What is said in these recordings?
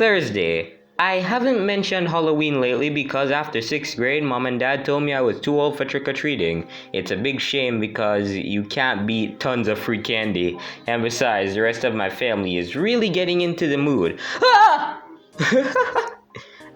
Thursday. I haven't mentioned Halloween lately because after 6th grade, mom and dad told me I was too old for trick-or-treating. It's a big shame because you can't beat tons of free candy. And besides, the rest of my family is really getting into the mood. Ah!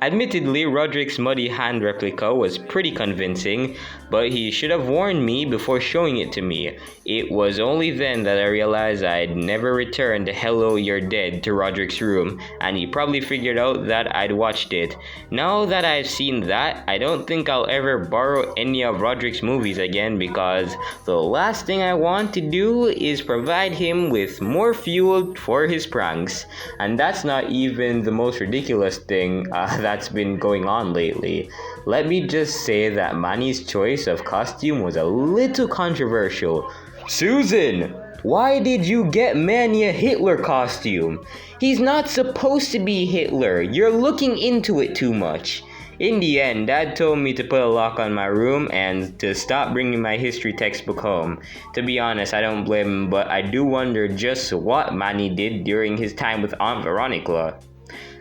Admittedly, Roderick's muddy hand replica was pretty convincing, but he should have warned me before showing it to me. It was only then that I realized I'd never returned "Hello, You're Dead" to Roderick's room, and he probably figured out that I'd watched it. Now that I've seen that, I don't think I'll ever borrow any of Roderick's movies again because the last thing I want to do is provide him with more fuel for his pranks. And that's not even the most ridiculous thing that's been going on lately. Let me just say that Manny's choice of costume was a little controversial. Susan, why did you get Manny a Hitler costume? He's not supposed to be Hitler. You're looking into it too much. In the end, Dad told me to put a lock on my room and to stop bringing my history textbook home. To be honest, I don't blame him, but I do wonder just what Manny did during his time with Aunt Veronica.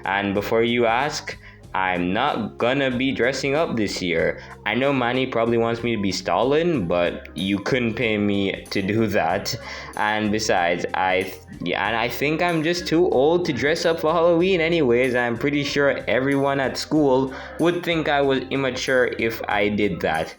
And before you ask, I'm not gonna be dressing up this year. I know Manny probably wants me to be Stalin, but you couldn't pay me to do that. And besides, I think I'm just too old to dress up for Halloween anyways. I'm pretty sure everyone at school would think I was immature if I did that.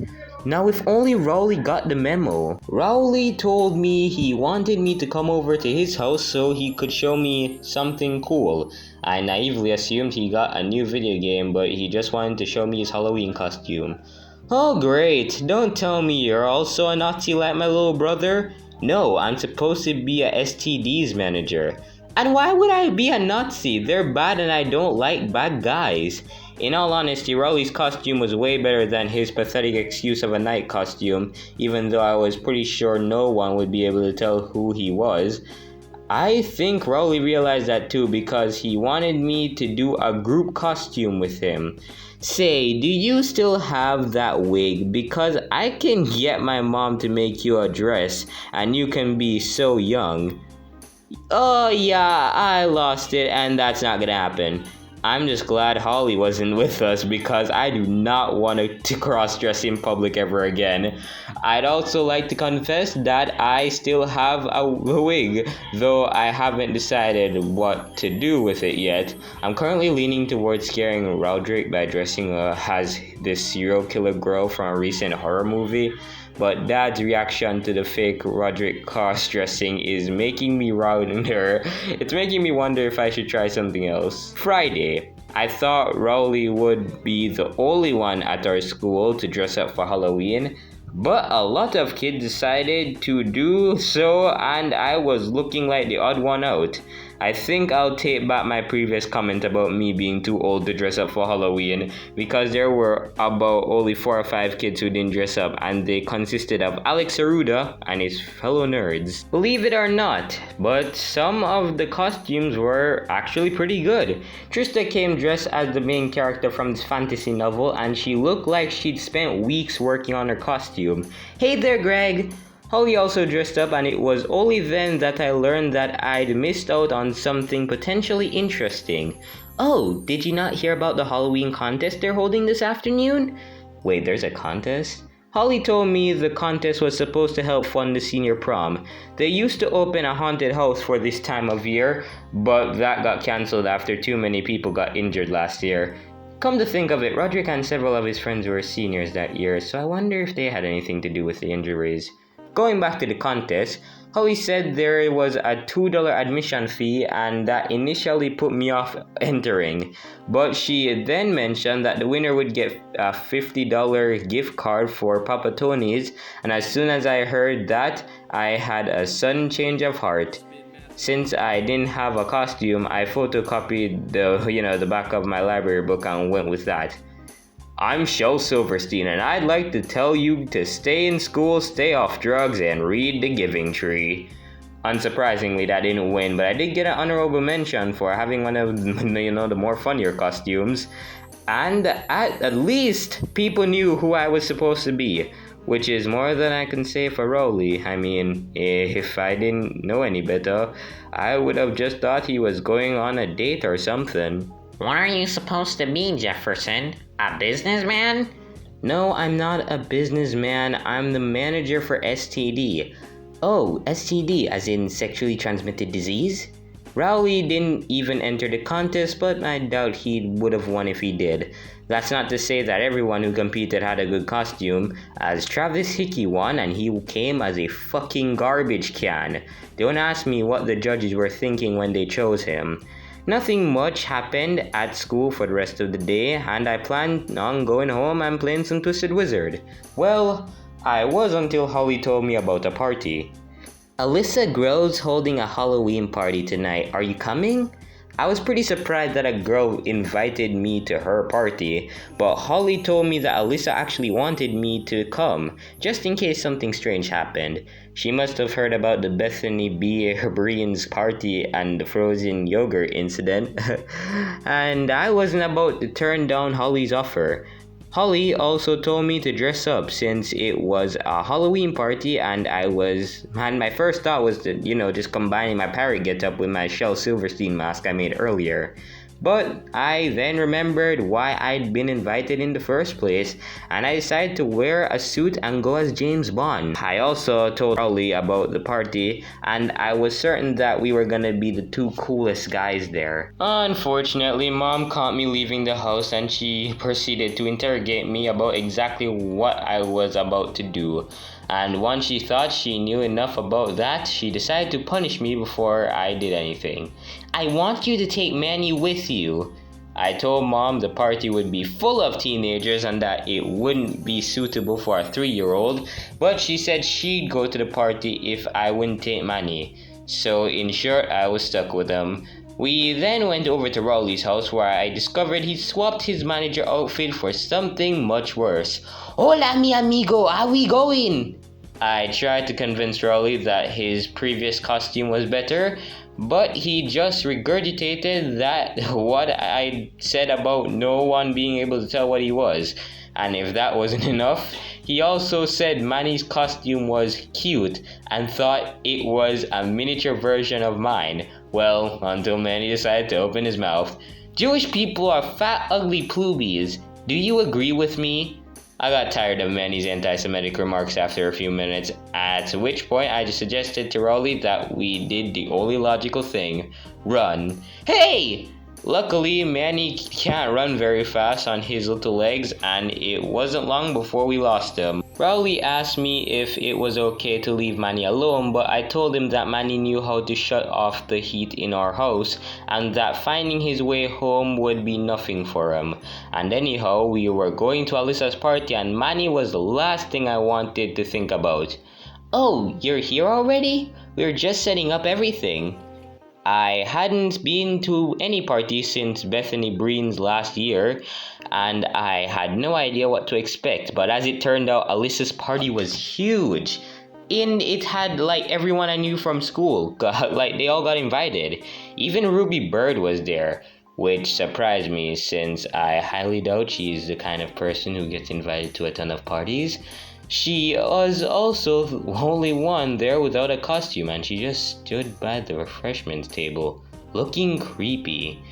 Now if only Rowley got the memo. Rowley told me he wanted me to come over to his house so he could show me something cool. I naively assumed he got a new video game, but he just wanted to show me his Halloween costume. Oh great, don't tell me you're also a Nazi like my little brother. No, I'm supposed to be a STDs manager. And why would I be a Nazi? They're bad and I don't like bad guys. In all honesty, Rowley's costume was way better than his pathetic excuse of a knight costume, even though I was pretty sure no one would be able to tell who he was. I think Rowley realized that too because he wanted me to do a group costume with him. Say, do you still have that wig? Because I can get my mom to make you a dress and you can be so young. Oh yeah, I lost it and that's not gonna happen. I'm just glad Holly wasn't with us because I do not want to cross-dress in public ever again. I'd also like to confess that I still have a wig, though I haven't decided what to do with it yet. I'm currently leaning towards scaring Roderick by dressing as this serial killer girl from a recent horror movie. But Dad's reaction to the fake Roderick cross-dressing is making me wonder. It's making me wonder if I should try something else. Friday. I thought Rowley would be the only one at our school to dress up for Halloween, but a lot of kids decided to do so and I was looking like the odd one out. I think I'll take back my previous comment about me being too old to dress up for Halloween because there were about only 4 or 5 kids who didn't dress up and they consisted of Alex Aruda and his fellow nerds. Believe it or not, but some of the costumes were actually pretty good. Trista came dressed as the main character from this fantasy novel and she looked like she'd spent weeks working on her costume. Hey there, Greg! Holly also dressed up and it was only then that I learned that I'd missed out on something potentially interesting. Oh, did you not hear about the Halloween contest they're holding this afternoon? Wait, there's a contest? Holly told me the contest was supposed to help fund the senior prom. They used to open a haunted house for this time of year, but that got cancelled after too many people got injured last year. Come to think of it, Roderick and several of his friends were seniors that year, so I wonder if they had anything to do with the injuries. Going back to the contest, Holly said there was a $2 admission fee and that initially put me off entering. But she then mentioned that the winner would get a $50 gift card for Papa Tony's, and as soon as I heard that, I had a sudden change of heart. Since I didn't have a costume, I photocopied the back of my library book and went with that. I'm Shel Silverstein and I'd like to tell you to stay in school, stay off drugs, and read The Giving Tree. Unsurprisingly, that didn't win, but I did get an honorable mention for having one of the more funnier costumes. And at least people knew who I was supposed to be. which is more than I can say for Rowley. I mean, if I didn't know any better, I would have just thought he was going on a date or something. What are you supposed to be, Jefferson? A businessman? No, I'm not a businessman. I'm the manager for STD. Oh, STD, as in sexually transmitted disease? Rowley didn't even enter the contest, but I doubt he would have won if he did. That's not to say that everyone who competed had a good costume, as Travis Hickey won and he came as a fucking garbage can. Don't ask me what the judges were thinking when they chose him. Nothing much happened at school for the rest of the day, and I planned on going home and playing some Twisted Wizard. Well, I was until Holly told me about a party. Alyssa Grove's holding a Halloween party tonight. Are you coming? I was pretty surprised that a girl invited me to her party, but Holly told me that Alyssa actually wanted me to come, just in case something strange happened. She must have heard about the Bethany B. Hebrian's party and the frozen yogurt incident, and I wasn't about to turn down Holly's offer. Holly also told me to dress up since it was a Halloween party, and my first thought was to, just combining my parrot getup with my Shel Silverstein mask I made earlier. But I then remembered why I'd been invited in the first place, and I decided to wear a suit and go as James Bond. I also told Rowley about the party, and I was certain that we were gonna be the two coolest guys there. Unfortunately, Mom caught me leaving the house and she proceeded to interrogate me about exactly what I was about to do. And once she thought she knew enough about that, she decided to punish me before I did anything. I want you to take Manny with you. I told Mom the party would be full of teenagers and that it wouldn't be suitable for a 3-year-old, but she said she'd go to the party if I wouldn't take Manny. So in short, I was stuck with him. We then went over to Rowley's house where I discovered he swapped his manager outfit for something much worse. Hola mi amigo, how we going? I tried to convince Rowley that his previous costume was better, but he just regurgitated what I said about no one being able to tell what he was. And if that wasn't enough, he also said Manny's costume was cute and thought it was a miniature version of mine. Well, until Manny decided to open his mouth. Jewish people are fat, ugly ploobies. Do you agree with me? I got tired of Manny's anti-Semitic remarks after a few minutes, at which point I just suggested to Rowley that we did the only logical thing. Run. Hey! Luckily, Manny can't run very fast on his little legs, and it wasn't long before we lost him. Rowley asked me if it was okay to leave Manny alone, but I told him that Manny knew how to shut off the heat in our house, and that finding his way home would be nothing for him. And anyhow, we were going to Alyssa's party, and Manny was the last thing I wanted to think about. Oh, you're here already? We're just setting up everything. I hadn't been to any party since Bethany Breen's last year, and I had no idea what to expect, but as it turned out, Alyssa's party was huge. And it had everyone I knew from school, they all got invited. Even Ruby Bird was there, which surprised me since I highly doubt she's the kind of person who gets invited to a ton of parties. She was also the only one there without a costume, and she just stood by the refreshments table, looking creepy.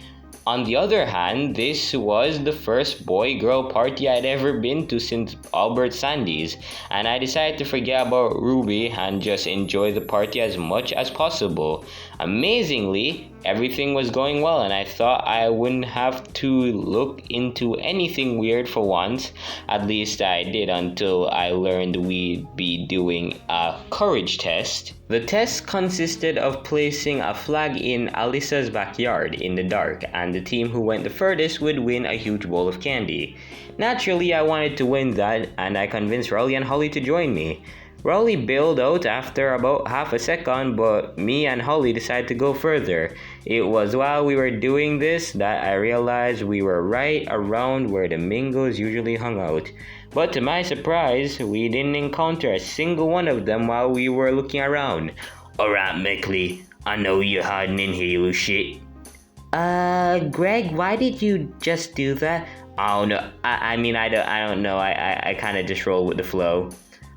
On the other hand, this was the first boy-girl party I'd ever been to since Albert Sandy's, and I decided to forget about Ruby and just enjoy the party as much as possible. Amazingly, everything was going well, and I thought I wouldn't have to look into anything weird for once. At least I did until I learned we'd be doing a courage test. The test consisted of placing a flag in Alyssa's backyard in the dark, and the team who went the furthest would win a huge bowl of candy. Naturally, I wanted to win that, and I convinced Rowley and Holly to join me. Rowley bailed out after about half a second, but me and Holly decided to go further. It was while we were doing this that I realized we were right around where the Mingos usually hung out. But to my surprise, we didn't encounter a single one of them while we were looking around. Alright, Mickley, I know you're hiding in here, you shit. Greg, why did you just do that? Oh no, I don't know, I kinda just rolled with the flow.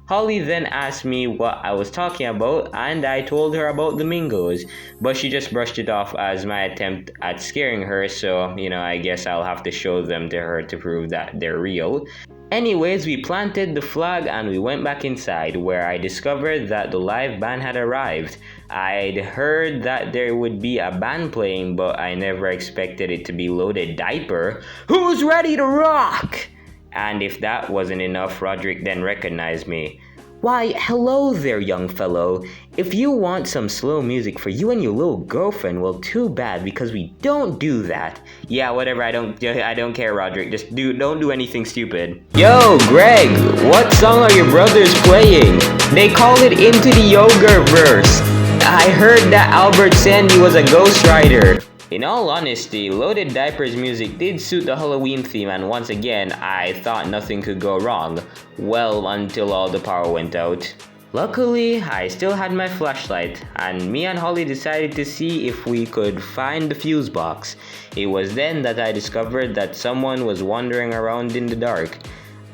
Holly then asked me what I was talking about, and I told her about the Mingos, but she just brushed it off as my attempt at scaring her, so, I guess I'll have to show them to her to prove that they're real. Anyways, we planted the flag and we went back inside, where I discovered that the live band had arrived. I'd heard that there would be a band playing, but I never expected it to be Loaded Diaper. Who's ready to rock? And if that wasn't enough, Roderick then recognized me. Why, hello there, young fellow. If you want some slow music for you and your little girlfriend, well, too bad, because we don't do that. Yeah, whatever, I don't care, Roderick. Just don't do anything stupid. Yo, Greg, what song are your brothers playing? They call it Into the Yogurt Verse. I heard that Albert Sandy was a ghostwriter. In all honesty, Loaded Diaper's music did suit the Halloween theme, and once again, I thought nothing could go wrong. Well, until all the power went out. Luckily, I still had my flashlight, and me and Holly decided to see if we could find the fuse box. It was then that I discovered that someone was wandering around in the dark.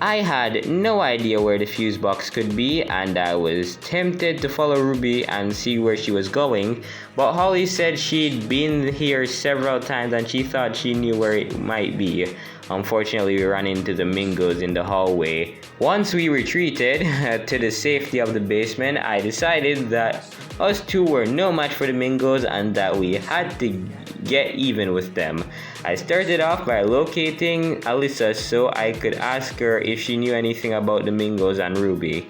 I had no idea where the fuse box could be, and I was tempted to follow Ruby and see where she was going, but Holly said she'd been here several times and she thought she knew where it might be. Unfortunately, we ran into the Mingos in the hallway. Once we retreated to the safety of the basement, I decided that us two were no match for the Mingos and that we had to get even with them. I started off by locating Alyssa so I could ask her if she knew anything about the Mingos and Ruby.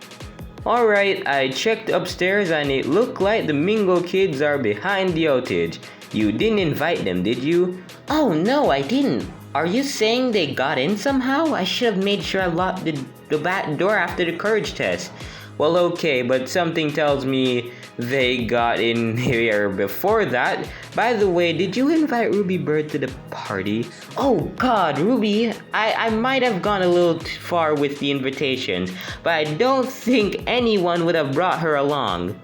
Alright, I checked upstairs and it looked like the Mingo Kids are behind the outage. You didn't invite them, did you? Oh no, I didn't. Are you saying they got in somehow? I should have made sure I locked the back door after the courage test. Well, okay, but something tells me they got in here before that. By the way, did you invite Ruby Bird to the party? Oh god, Ruby, I might have gone a little too far with the invitations, but I don't think anyone would have brought her along.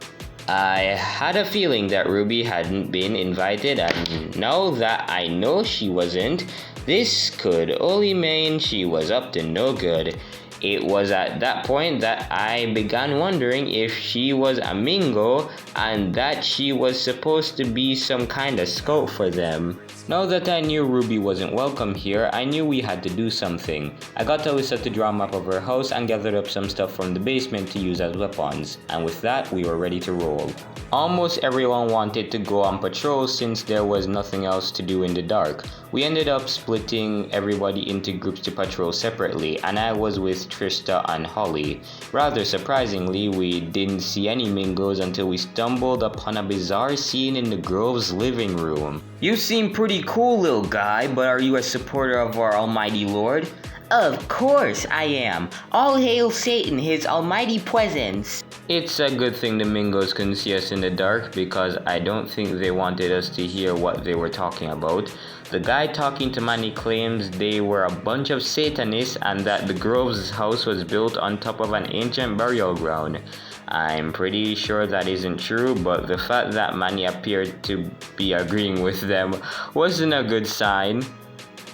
I had a feeling that Ruby hadn't been invited, and now that I know she wasn't, this could only mean she was up to no good. It was at that point that I began wondering if she was a Mingo and that she was supposed to be some kind of scout for them. Now that I knew Ruby wasn't welcome here, I knew we had to do something. I got Alyssa to draw a map of her house and gathered up some stuff from the basement to use as weapons, and with that we were ready to roll. Almost everyone wanted to go on patrol since there was nothing else to do in the dark. We ended up splitting everybody into groups to patrol separately, and I was with Trista and Holly. Rather surprisingly, we didn't see any Mingos until we stumbled upon a bizarre scene in the Grove's living room. You seem pretty cool, little guy, but are you a supporter of our almighty lord? Of course I am. All hail Satan, his almighty presence. It's a good thing the Mingos couldn't see us in the dark because I don't think they wanted us to hear what they were talking about. The guy talking to Manny claims they were a bunch of Satanists and that the Grove's house was built on top of an ancient burial ground. I'm pretty sure that isn't true, but the fact that Manny appeared to be agreeing with them wasn't a good sign.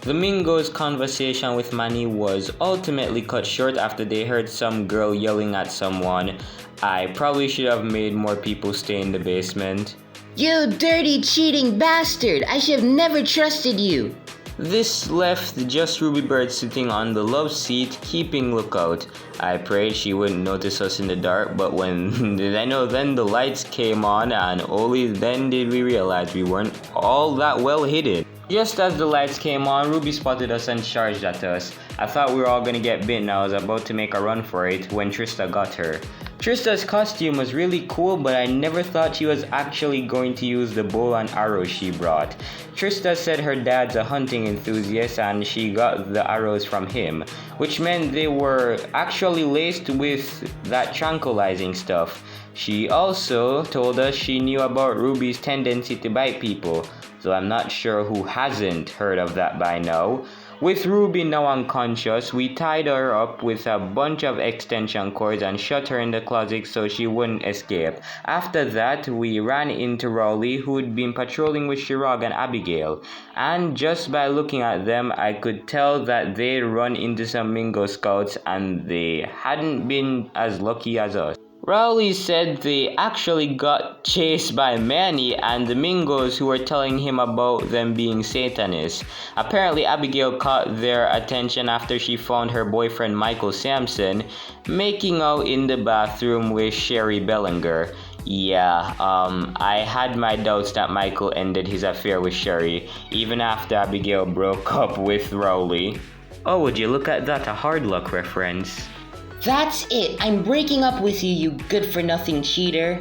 The Mingo's conversation with Manny was ultimately cut short after they heard some girl yelling at someone. I probably should have made more people stay in the basement. You dirty cheating bastard! I should have never trusted you! This left just Ruby Bird sitting on the love seat, keeping lookout. I prayed she wouldn't notice us in the dark, but then the lights came on, and only then did we realize we weren't all that well hidden. Just as the lights came on, Ruby spotted us and charged at us. I thought we were all gonna get bitten and I was about to make a run for it when Trista got her. Trista's costume was really cool, but I never thought she was actually going to use the bow and arrows she brought. Trista said her dad's a hunting enthusiast and she got the arrows from him, which meant they were actually laced with that tranquilizing stuff. She also told us she knew about Ruby's tendency to bite people, so I'm not sure who hasn't heard of that by now. With Ruby now unconscious, we tied her up with a bunch of extension cords and shut her in the closet so she wouldn't escape. After that, we ran into Rowley, who'd been patrolling with Shirag and Abigail, and just by looking at them, I could tell that they'd run into some Mingo scouts and they hadn't been as lucky as us. Rowley said they actually got chased by Manny and the Mingos who were telling him about them being Satanists. Apparently Abigail caught their attention after she found her boyfriend Michael Sampson making out in the bathroom with Sherry Bellinger. Yeah, I had my doubts that Michael ended his affair with Sherry, even after Abigail broke up with Rowley. Oh, would you look at that, a Hard Luck reference. That's it. I'm breaking up with you, you good-for-nothing cheater.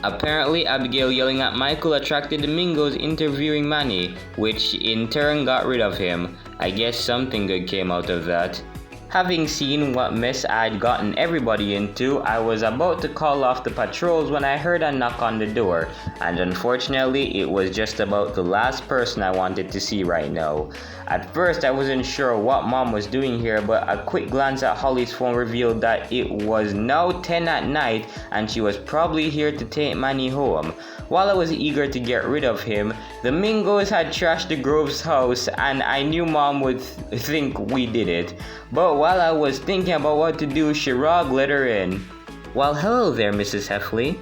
Apparently, Abigail yelling at Michael attracted the Mingos interviewing Manny, which in turn got rid of him. I guess something good came out of that. Having seen what mess I'd gotten everybody into, I was about to call off the patrols when I heard a knock on the door, and unfortunately it was just about the last person I wanted to see right now. At first I wasn't sure what Mom was doing here, but a quick glance at Holly's phone revealed that it was now 10 at night and she was probably here to take Manny home. While I was eager to get rid of him, the Mingos had trashed the Grove's house and I knew Mom would think we did it. But while I was thinking about what to do, Shirag let her in. Well, hello there, Mrs. Heffley.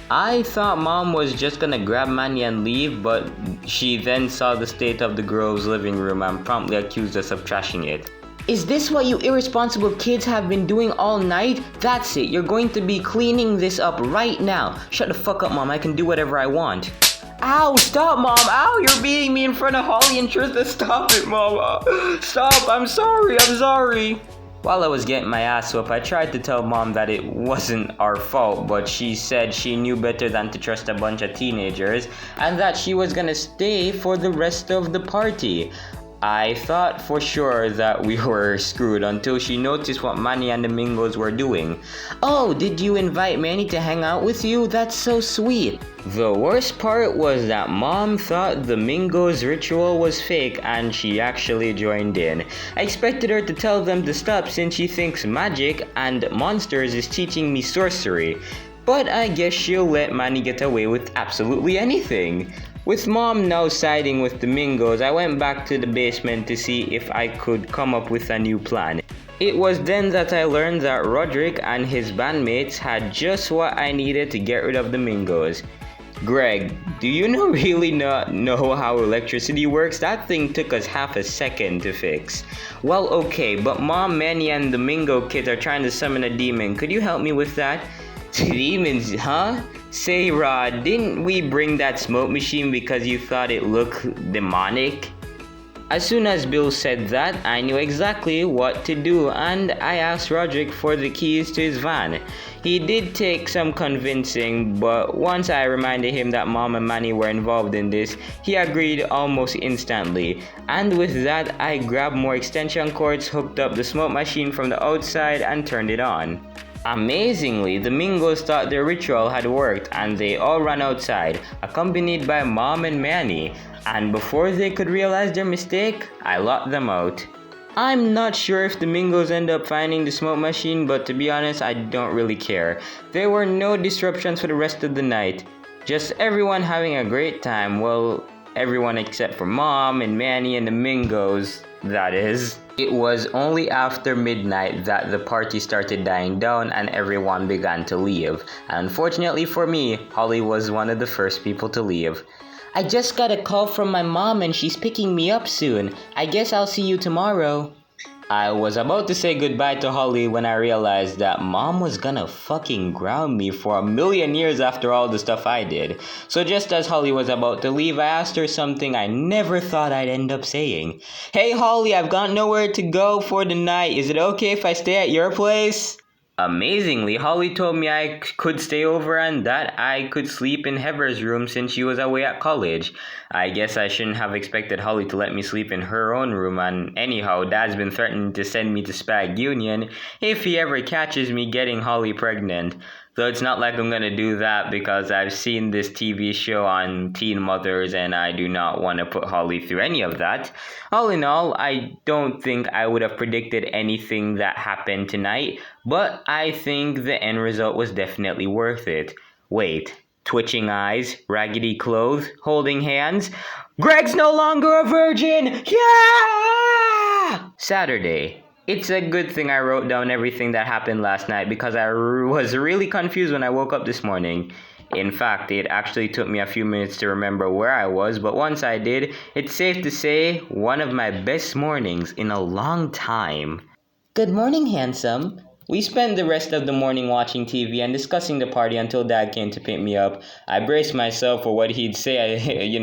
I thought Mom was just gonna grab Manny and leave, but she then saw the state of the Grove's living room and promptly accused us of trashing it. Is this what you irresponsible kids have been doing all night? That's it, you're going to be cleaning this up right now. Shut the fuck up, Mom, I can do whatever I want. Ow, stop, Mom. Ow, you're beating me in front of Holly and Trista. Stop it, Mom. Stop, I'm sorry. While I was getting my ass whooped, I tried to tell Mom that it wasn't our fault, but she said she knew better than to trust a bunch of teenagers, and that she was gonna stay for the rest of the party. I thought for sure that we were screwed until she noticed what Manny and the Mingos were doing. Oh, did you invite Manny to hang out with you? That's so sweet. The worst part was that Mom thought the Mingos ritual was fake and she actually joined in. I expected her to tell them to stop since she thinks magic and monsters is teaching me sorcery. But I guess she'll let Manny get away with absolutely anything. With Mom now siding with the Mingos, I went back to the basement to see if I could come up with a new plan. It was then that I learned that Roderick and his bandmates had just what I needed to get rid of the Mingos. Greg, do you really not know how electricity works? That thing took us half a second to fix. Well, okay, but Mom, Manny, and the Mingo Kids are trying to summon a demon. Could you help me with that? Demons, huh? Say, Rod, didn't we bring that smoke machine because you thought it looked demonic? As soon as Bill said that, I knew exactly what to do and I asked Roderick for the keys to his van. He did take some convincing, but once I reminded him that Mom and Manny were involved in this, he agreed almost instantly. And with that, I grabbed more extension cords, hooked up the smoke machine from the outside and turned it on. Amazingly, the Mingos thought their ritual had worked and they all ran outside, accompanied by Mom and Manny, and before they could realize their mistake, I locked them out. I'm not sure if the Mingos end up finding the smoke machine, but to be honest, I don't really care. There were no disruptions for the rest of the night, just everyone having a great time, well, everyone except for Mom and Manny and the Mingos, that is. It was only after midnight that the party started dying down and everyone began to leave. Unfortunately for me, Holly was one of the first people to leave. I just got a call from my mom and she's picking me up soon. I guess I'll see you tomorrow. I was about to say goodbye to Holly when I realized that Mom was gonna fucking ground me for 1,000,000 years after all the stuff I did. So just as Holly was about to leave, I asked her something I never thought I'd end up saying. Hey Holly, I've got nowhere to go for the night. Is it okay if I stay at your place? Amazingly, Holly told me I could stay over and that I could sleep in Heather's room since she was away at college. I guess I shouldn't have expected Holly to let me sleep in her own room, and anyhow, Dad's been threatening to send me to Spag Union if he ever catches me getting Holly pregnant. Though it's not like I'm gonna do that because I've seen this TV show on teen mothers and I do not want to put Holly through any of that. All in all, I don't think I would have predicted anything that happened tonight, but I think the end result was definitely worth it. Wait, twitching eyes, raggedy clothes, holding hands. Greg's no longer a virgin! Yeah! Saturday. It's a good thing I wrote down everything that happened last night because I was really confused when I woke up this morning. In fact, it actually took me a few minutes to remember where I was, but once I did, it's safe to say one of my best mornings in a long time. Good morning, handsome. We spent the rest of the morning watching TV and discussing the party until Dad came to pick me up. I braced myself for what he'd say,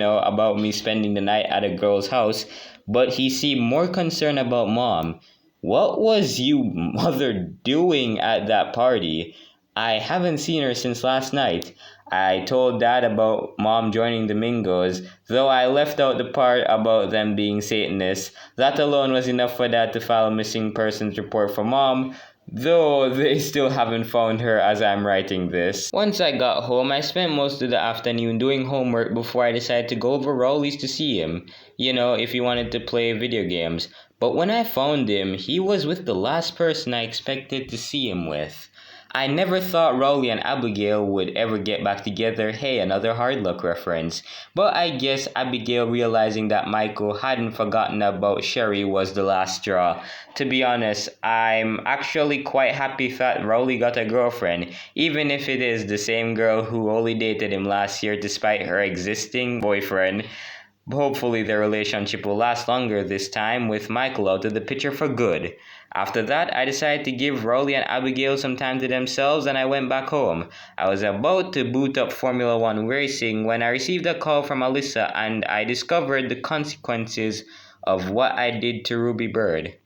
about me spending the night at a girl's house, but he seemed more concerned about Mom. What was you mother doing at that party? I haven't seen her since last night. I told Dad about Mom joining the Mingos, though I left out the part about them being Satanists. That alone was enough for Dad to file a missing persons report for Mom, though they still haven't found her as I'm writing this. Once I got home, I spent most of the afternoon doing homework before I decided to go over Rowley's to see him. If he wanted to play video games. But when I found him, he was with the last person I expected to see him with. I never thought Rowley and Abigail would ever get back together. Hey, another hard luck reference. But I guess Abigail realizing that Michael hadn't forgotten about Sherry was the last straw. To be honest, I'm actually quite happy that Rowley got a girlfriend, even if it is the same girl who only dated him last year despite her existing boyfriend. Hopefully their relationship will last longer this time with Michael out of the picture for good. After that, I decided to give Rowley and Abigail some time to themselves and I went back home. I was about to boot up Formula One racing when I received a call from Alyssa and I discovered the consequences of what I did to Ruby Bird.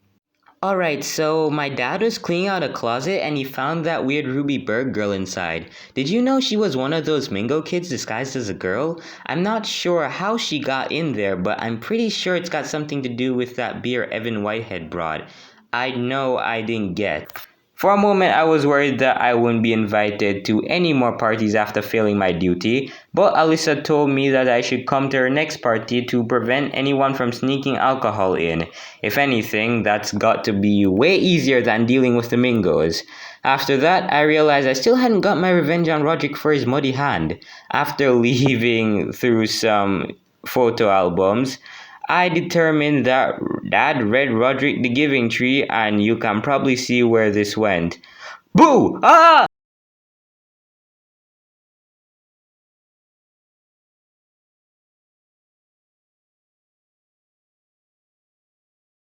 Alright, so my dad was cleaning out a closet and he found that weird Ruby Bird girl inside. Did you know she was one of those Mingo Kids disguised as a girl? I'm not sure how she got in there, but I'm pretty sure it's got something to do with that beer Evan Whitehead brought. I know I didn't get. For a moment, I was worried that I wouldn't be invited to any more parties after failing my duty, but Alyssa told me that I should come to her next party to prevent anyone from sneaking alcohol in. If anything, that's got to be way easier than dealing with the Mingos. After that, I realized I still hadn't got my revenge on Roderick for his muddy hand. After leaving through some photo albums, I determined that Dad read Roderick the Giving Tree, and you can probably see where this went. Boo! Ah!